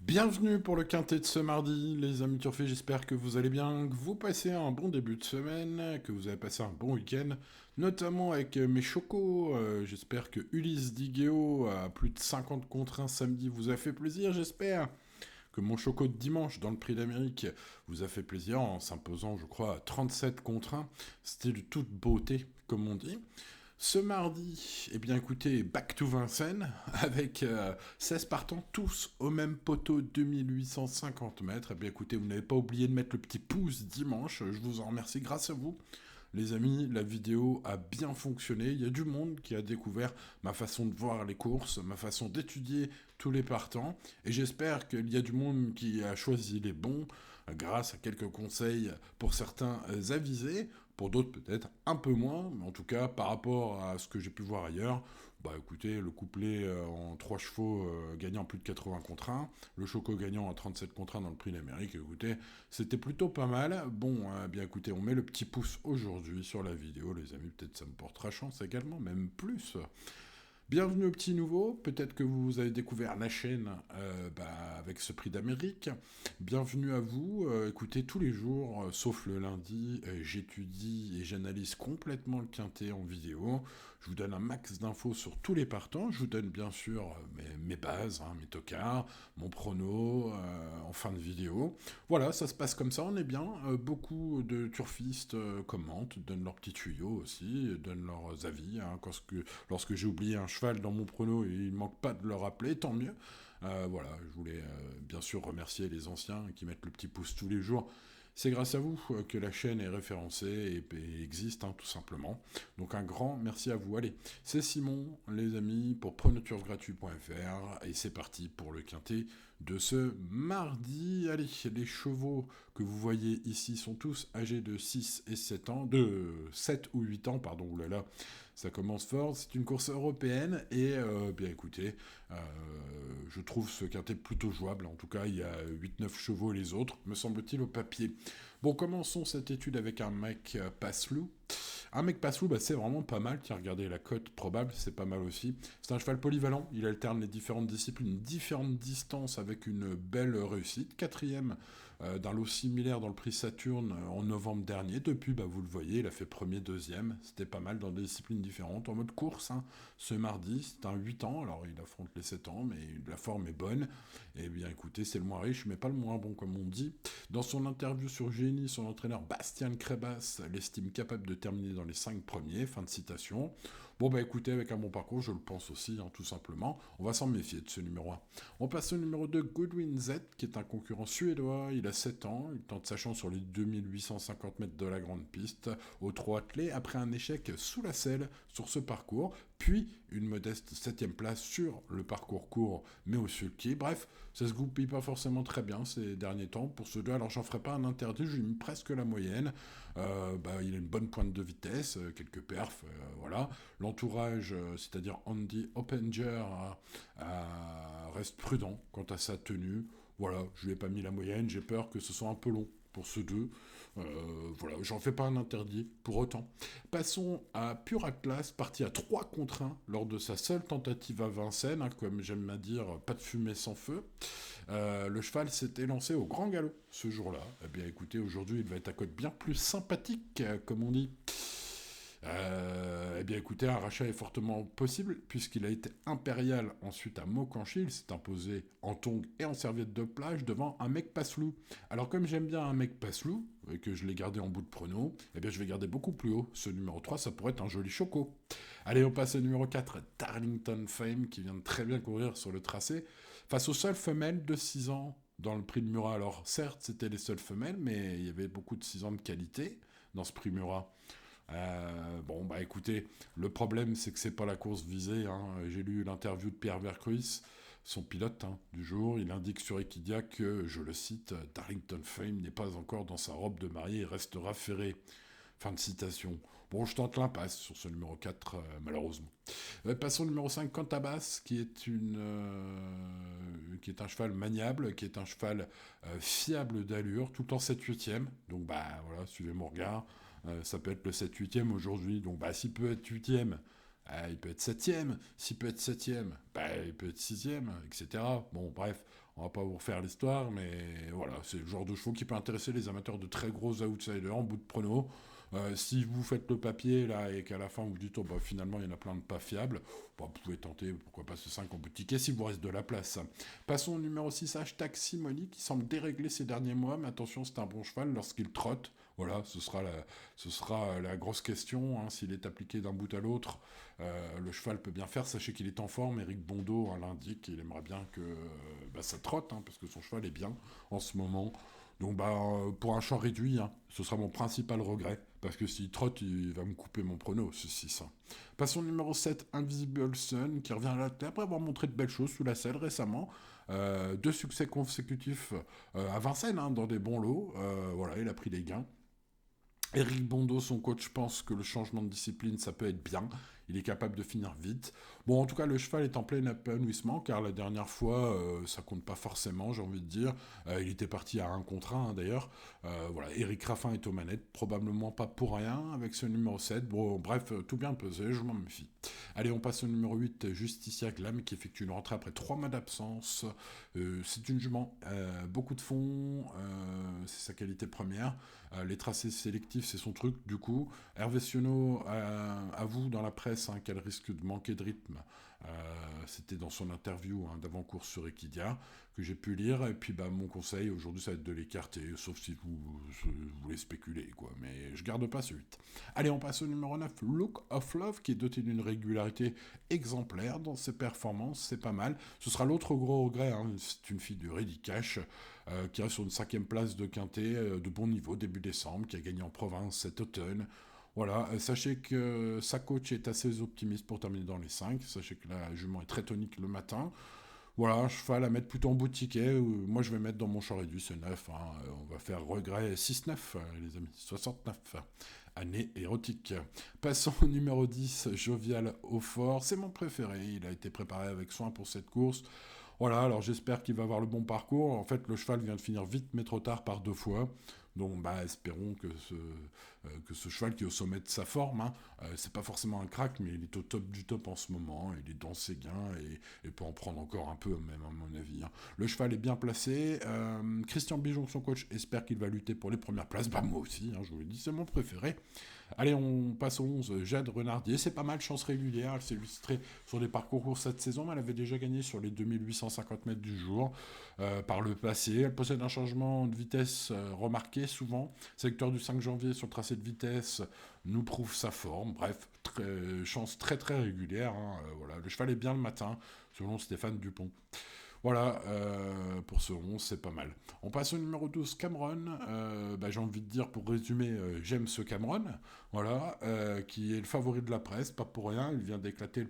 Bienvenue pour le quintet de ce mardi, les amis turfés, j'espère que vous allez bien, que vous passez un bon début de semaine, que vous avez passé un bon week-end, notamment avec mes chocos. J'espère que Ulysse Diguéo à plus de 50 contre 1 samedi vous a fait plaisir, j'espère que mon choco de dimanche dans le Prix d'Amérique vous a fait plaisir en s'imposant, je crois, à 37 contre 1. C'était de toute beauté, comme on dit. Ce mardi, eh bien écoutez, back to Vincennes, avec 16 partants, tous au même poteau, 2850 mètres. Eh bien écoutez, vous n'avez pas oublié de mettre le petit pouce dimanche, je vous en remercie grâce à vous. Les amis, la vidéo a bien fonctionné, il y a du monde qui a découvert ma façon de voir les courses, ma façon d'étudier tous les partants, et j'espère qu'il y a du monde qui a choisi les bons, grâce à quelques conseils pour certains avisés, pour d'autres peut-être un peu moins, mais en tout cas par rapport à ce que j'ai pu voir ailleurs, bah écoutez, le couplet en 3 chevaux gagnant plus de 80 contre 1, le Choco gagnant à 37 contre 1 dans le prix d'Amérique, écoutez, c'était plutôt pas mal. Bon, bien écoutez, on met le petit pouce aujourd'hui sur la vidéo, les amis, peut-être ça me portera chance également, même plus. Bienvenue aux petits nouveaux, peut-être que vous avez découvert la chaîne avec ce prix d'Amérique. Bienvenue à vous, écoutez tous les jours, sauf le lundi, j'étudie et j'analyse complètement le quintet en vidéo. Je vous donne un max d'infos sur tous les partants, je vous donne bien sûr mes bases, mes tocards, mon prono en fin de vidéo. Voilà, ça se passe comme ça, on est bien. Beaucoup de turfistes commentent, donnent leurs petits tuyaux aussi, donnent leurs avis. Lorsque j'ai oublié un cheval dans mon prono et il ne manque pas de le rappeler, tant mieux. Voilà, je voulais bien sûr remercier les anciens qui mettent le petit pouce tous les jours. C'est grâce à vous que la chaîne est référencée et existe, tout simplement. Donc un grand merci à vous. Allez, c'est Simon, les amis, pour pronoturfgratuit.fr et c'est parti pour le quintet de ce mardi. Allez, les chevaux que vous voyez ici sont tous âgés de 6 et 7 ans, de 7 ou 8 ans, pardon, oulala, ça commence fort. C'est une course européenne et bien écoutez, je trouve ce quintet plutôt jouable. En tout cas, il y a 8-9 chevaux et les autres, me semble-t-il, au papier. Bon, commençons cette étude avec un mec Passlou. Un mec Passlou, c'est vraiment pas mal. Tiens, regardez la cote probable, c'est pas mal aussi. C'est un cheval polyvalent, il alterne les différentes disciplines, différentes distances avec une belle réussite. Quatrième d'un lot similaire dans le prix Saturne en novembre dernier. Depuis, vous le voyez, il a fait premier, deuxième. C'était pas mal dans des disciplines différentes. En mode course, ce mardi, c'est un 8 ans. Alors, il affronte les 7 ans, mais la forme est bonne. Eh bien, écoutez, c'est le moins riche, mais pas le moins bon, comme on dit. Dans son interview sur Génie, son entraîneur Bastien Crébas l'estime capable de terminer dans les 5 premiers. Fin de citation. Bon, écoutez, avec un bon parcours, je le pense aussi, tout simplement. On va s'en méfier de ce numéro 1. On passe au numéro 2, Goodwin Z, qui est un concurrent suédois. Il a 7 ans. Il tente sa chance sur les 2850 mètres de la grande piste au trot attelé après un échec sous la selle sur ce parcours, puis une modeste 7ème place sur le parcours court, mais au sulky. Bref, ça se goupille pas forcément très bien ces derniers temps pour ce deux. Alors, j'en ferai pas un interdit, je lui ai mis presque la moyenne. Il a une bonne pointe de vitesse, quelques perfs, voilà. L'entourage, c'est-à-dire Andy Oppenger, reste prudent quant à sa tenue. Voilà, je lui ai pas mis la moyenne, j'ai peur que ce soit un peu long pour ceux deux. Voilà, j'en fais pas un interdit pour autant. Passons à Pure Atlas, parti à 3 contre 1 lors de sa seule tentative à Vincennes, comme j'aime à dire, pas de fumée sans feu. Le cheval s'était lancé au grand galop ce jour-là. Eh bien écoutez, aujourd'hui il va être à cote bien plus sympathique, comme on dit. Eh bien écoutez, un rachat est fortement possible puisqu'il a été impérial ensuite à Mokanchi, il s'est imposé en tongs et en serviette de plage devant un mec Passlou. Alors comme j'aime bien un mec Passlou et que je l'ai gardé en bout de prono, eh bien je vais garder beaucoup plus haut. Ce numéro 3, ça pourrait être un joli choco. Allez, on passe au numéro 4, Darlington Fame qui vient de très bien courir sur le tracé face aux seules femelles de 6 ans dans le prix de Murat. Alors certes, c'était les seules femelles, mais il y avait beaucoup de 6 ans de qualité dans ce prix Murat. Écoutez, le problème c'est que c'est pas la course visée. J'ai lu l'interview de Pierre Vercruis, son pilote du jour. Il indique sur Equidia que, je le cite, Darlington Fame n'est pas encore dans sa robe de mariée et restera ferré. Fin de citation. Bon, je tente l'impasse sur ce numéro 4, malheureusement. Passons au numéro 5, Cantabas, qui est un cheval maniable, qui est un cheval fiable d'allure, tout en 7-8e. Donc, voilà, suivez mon regard. Ça peut être le 7-8e aujourd'hui. Donc, s'il peut être 8e, il peut être 7e. S'il peut être 7e, il peut être 6e, etc. Bon, bref, On va pas vous refaire l'histoire, mais voilà, c'est le genre de chevaux qui peut intéresser les amateurs de très gros outsiders en bout de prono. Si vous faites le papier là et qu'à la fin vous dites oh, bah, finalement il y en a plein de pas fiables, bah, vous pouvez tenter pourquoi pas ce 5 en boutique et s'il vous reste de la place. Passons au numéro 6, hashtag Simoni qui semble déréglé ces derniers mois, mais attention c'est un bon cheval lorsqu'il trotte. Voilà, ce sera la grosse question, hein, s'il est appliqué d'un bout à l'autre. Le cheval peut bien faire, sachez qu'il est en forme, Eric Bondo hein, l'indique, il aimerait bien que bah, ça trotte, hein, parce que son cheval est bien en ce moment. Donc bah, pour un champ réduit, hein, ce sera mon principal regret, parce que s'il trotte, il va me couper mon prono, ce 6. Passons au numéro 7, Invisible Sun, qui revient à la tête après avoir montré de belles choses sous la selle récemment. 2 succès consécutifs à Vincennes, hein, dans des bons lots. Voilà, il a pris les gains. Eric Bondo, son coach, pense que le changement de discipline, ça peut être bien. Il est capable de finir vite. Bon, en tout cas, le cheval est en plein épanouissement, car la dernière fois, ça compte pas forcément, j'ai envie de dire. Il était parti à 1 contre 1, hein, d'ailleurs. Voilà, Eric Raffin est aux manettes, probablement pas pour rien, avec ce numéro 7. Bon, bref, tout bien pesé, je m'en méfie. Allez, on passe au numéro 8, Justicia Glam, qui effectue une rentrée après 3 mois d'absence. C'est une jument, beaucoup de fond, c'est sa qualité première. Les tracés sélectifs, c'est son truc, du coup. Hervé Sionneau avoue dans la presse hein, qu'elle risque de manquer de rythme. C'était dans son interview hein, d'avant-course sur Equidia que j'ai pu lire. Et puis, bah, mon conseil aujourd'hui, ça va être de l'écarter, sauf si vous voulez spéculer, quoi. Mais je garde pas ce 8. Allez, on passe au numéro 9, Look of Love, qui est doté d'une régularité exemplaire dans ses performances. C'est pas mal. Ce sera l'autre gros regret. Hein. C'est une fille du Ready Cash. Qui reste sur une 5e place de Quintet, de bon niveau, début décembre, qui a gagné en province cet automne. Voilà, sachez que sa coach est assez optimiste pour terminer dans les 5. Sachez que la jument est très tonique le matin. Voilà, un cheval à mettre plutôt en beau ticket. Moi, je vais mettre dans mon champ réduit, c'est 9. Hein. On va faire regret 6-9, les amis. 69. Année érotique. Passons au numéro 10, Jovial au fort. C'est mon préféré. Il a été préparé avec soin pour cette course. Voilà, alors j'espère qu'il va avoir le bon parcours. En fait, le cheval vient de finir vite, mais trop tard par 2 fois. Donc, bah, espérons que ce cheval qui est au sommet de sa forme, hein, c'est pas forcément un crack, mais il est au top du top en ce moment. Il est dans ses gains et peut en prendre encore un peu, même à mon avis. Hein. Le cheval est bien placé. Christian Bijon, son coach, espère qu'il va lutter pour les premières places. Bah, moi aussi, hein, je vous l'ai dit, c'est mon préféré. Allez, on passe au 11, Jade Renardier. C'est pas mal, chance régulière. Elle s'est illustrée sur des parcours courts cette saison, mais elle avait déjà gagné sur les 2850 mètres du jour par le passé. Elle possède un changement de vitesse remarqué souvent. Secteur du 5 janvier sur le tracé de vitesse nous prouve sa forme. Bref, chance très très régulière. Hein. Voilà. Le cheval est bien le matin, selon Stéphane Dupont. Voilà, pour ce 11, c'est pas mal. On passe au numéro 12, Cameron. J'ai envie de dire, pour résumer, j'aime ce Cameron, voilà, qui est le favori de la presse, pas pour rien. Il vient d'éclater le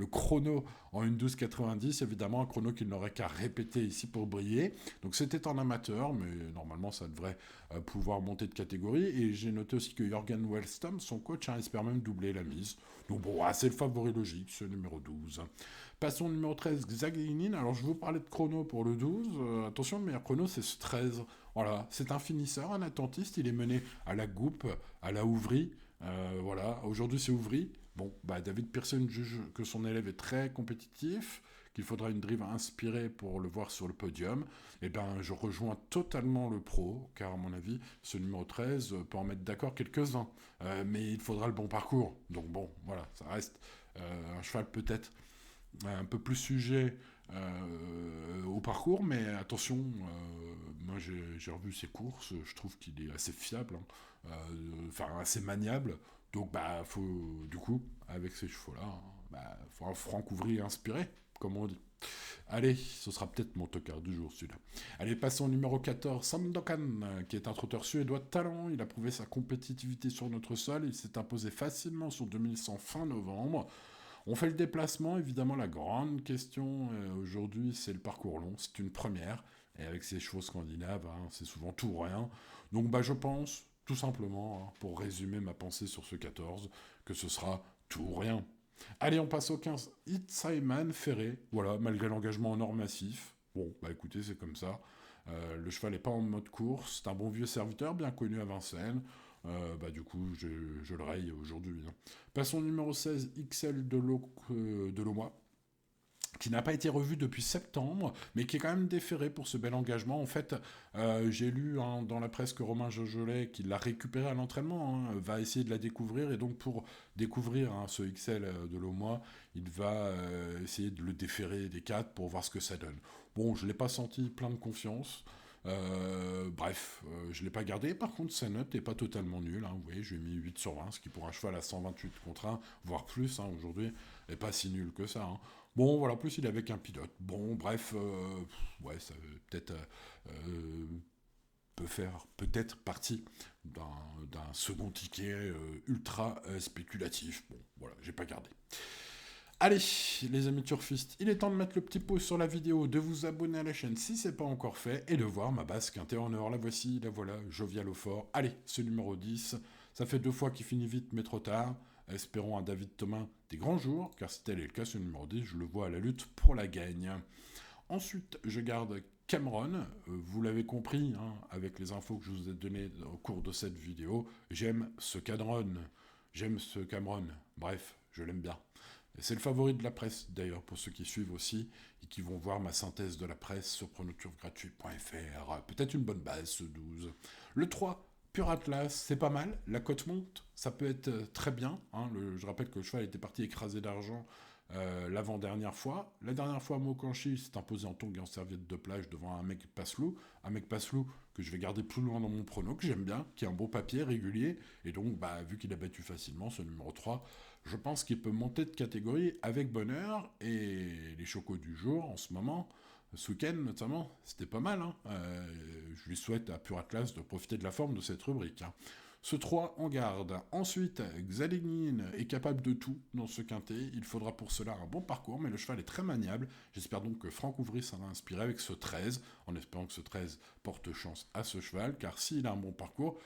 chrono en 1:12:90, évidemment, un chrono qu'il n'aurait qu'à répéter ici pour briller. Donc c'était en amateur, mais normalement ça devrait pouvoir monter de catégorie. Et j'ai noté aussi que Jorgen Wellstam, son coach, espère même doubler la mise. Donc bon, c'est le favori logique, ce numéro 12. Passons au numéro 13, Xaglinin. Alors, je vais vous parler de chrono pour le 12. Attention, le meilleur chrono, c'est ce 13. Voilà, c'est un finisseur, un attentiste. Il est mené à la Gouppe, à la Ouvry. Voilà, aujourd'hui, c'est Ouvry. Bon, David Pearson juge que son élève est très compétitif, qu'il faudra une drive inspirée pour le voir sur le podium. Eh bien, je rejoins totalement le pro, car à mon avis, ce numéro 13 peut en mettre d'accord quelques-uns. Mais il faudra le bon parcours. Donc bon, voilà, ça reste un cheval peut-être un peu plus sujet au parcours, mais attention, moi j'ai revu ses courses, je trouve qu'il est assez fiable, hein, assez maniable, donc faut, du coup, avec ces chevaux-là, hein, faut un franc ouvrier inspiré, comme on dit. Allez, ce sera peut-être mon tocard du jour, celui-là. Allez, passons au numéro 14, Sandokan, qui est un trotteur suédois de talent. Il a prouvé sa compétitivité sur notre sol. Il s'est imposé facilement sur 2100 fin novembre. On fait le déplacement, évidemment, la grande question aujourd'hui, c'est le parcours long, c'est une première, et avec ces chevaux scandinaves, hein, c'est souvent tout ou rien. Donc je pense, tout simplement, hein, pour résumer ma pensée sur ce 14, que ce sera tout ou rien. Allez, on passe au 15, Hit Simon Ferré, voilà, malgré l'engagement en or massif. Bon, écoutez, c'est comme ça. Le cheval n'est pas en mode course, c'est un bon vieux serviteur, bien connu à Vincennes. Du coup, je le raye aujourd'hui. Hein. Passons au numéro 16, XL de Lomois. qui n'a pas été revu depuis septembre, mais qui est quand même déféré pour ce bel engagement. En fait, j'ai lu dans la presse que Romain Jojolet, qui l'a récupéré à l'entraînement, va essayer de la découvrir, et donc pour découvrir ce XL de l'Aumois, il va essayer de le déférer des 4 pour voir ce que ça donne. Bon, je ne l'ai pas senti plein de confiance. Je ne l'ai pas gardé. Par contre, sa note n'est pas totalement nulle. Vous voyez, je lui ai mis 8 sur 20, ce qui pour un cheval à 128 contre 1, voire plus aujourd'hui, n'est pas si nul que ça. Bon, voilà, en plus il est avec un pilote. Bon, bref, ouais, ça peut-être peut faire peut-être partie d'un second ticket ultra spéculatif. Bon, voilà, j'ai pas gardé. Allez, les amis turfistes, il est temps de mettre le petit pouce sur la vidéo, de vous abonner à la chaîne si c'est pas encore fait, et de voir ma base quintée en or. La voici, la voilà, jovial au fort. Allez, ce numéro 10, ça fait 2 fois qu'il finit vite mais trop tard. Espérons à David Thomas des grands jours, car si tel est le cas, ce numéro 10, je le vois à la lutte pour la gagne. Ensuite, je garde Cameron. Vous l'avez compris, avec les infos que je vous ai données au cours de cette vidéo, j'aime ce Cameron. Bref, je l'aime bien. C'est le favori de la presse, d'ailleurs, pour ceux qui suivent aussi, et qui vont voir ma synthèse de la presse sur pronoturfgratuit.fr. Peut-être une bonne base, ce 12. Le 3, Pure Atlas, c'est pas mal. La cote monte, ça peut être très bien. Je rappelle que le cheval était parti écrasé d'argent l'avant-dernière fois. La dernière fois, Mokanchi s'est imposé en tongs et en serviette de plage devant un mec Passelou. Un mec Passelou que je vais garder plus loin dans mon prono, que j'aime bien, qui a un beau papier régulier. Et donc, vu qu'il a battu facilement ce numéro 3, je pense qu'il peut monter de catégorie avec bonheur. Et les chocos du jour, en ce moment, ce week-end notamment, c'était pas mal. Je lui souhaite à Pure Atlas de profiter de la forme de cette rubrique. Ce 3 en garde. Ensuite, Xalignin est capable de tout dans ce quintet. Il faudra pour cela un bon parcours, mais le cheval est très maniable. J'espère donc que Franck Ouvry s'en a inspiré avec ce 13, en espérant que ce 13 porte chance à ce cheval, car s'il a un bon parcours,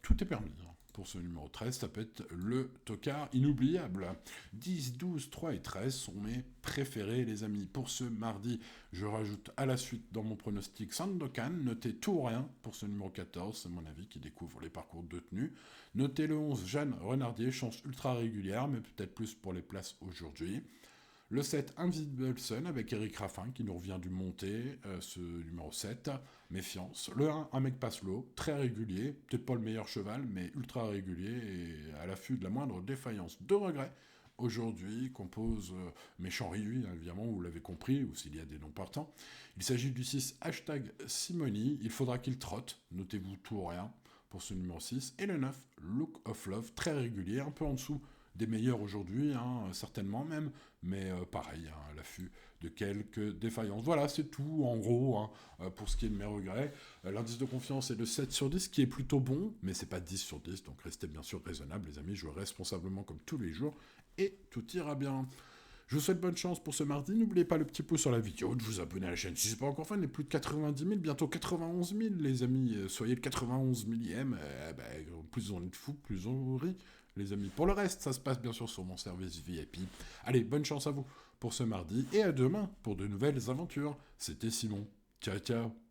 tout est permis. Pour ce numéro 13, ça peut être le tocard inoubliable. 10, 12, 3 et 13 sont mes préférés, les amis. Pour ce mardi, je rajoute à la suite dans mon pronostic Sandokan. Notez tout ou rien pour ce numéro 14, c'est mon avis qui découvre les parcours de tenue. Notez le 11, Jeanne Renardier, chance ultra régulière, mais peut-être plus pour les places aujourd'hui. Le 7, Invisible Sun, avec Eric Raffin, qui nous revient du monté, ce numéro 7, méfiance. Le 1, un mec passe l'eau, très régulier, peut-être pas le meilleur cheval, mais ultra régulier, et à l'affût de la moindre défaillance. 2 regrets, aujourd'hui, compose Méchant Riui, évidemment, vous l'avez compris, ou s'il y a des noms partants. Il s'agit du 6, hashtag Simoni, il faudra qu'il trotte, notez-vous tout ou rien, pour ce numéro 6. Et le 9, Look of Love, très régulier, un peu en dessous des meilleurs aujourd'hui, certainement même, mais pareil, à l'affût de quelques défaillances. Voilà, c'est tout, en gros, pour ce qui est de mes regrets. L'indice de confiance est de 7 sur 10, qui est plutôt bon, mais c'est pas 10 sur 10, donc restez bien sûr raisonnable, les amis, jouez responsablement comme tous les jours, et tout ira bien. Je vous souhaite bonne chance pour ce mardi. N'oubliez pas le petit pouce sur la vidéo, de vous abonner à la chaîne si c'est pas encore fait. On est plus de 90 000, bientôt 91 000, les amis. Soyez le 91 millième. Plus on est de fous, plus on rit, les amis. Pour le reste, ça se passe bien sûr sur mon service VIP. Allez, bonne chance à vous pour ce mardi et à demain pour de nouvelles aventures. C'était Simon. Ciao, ciao.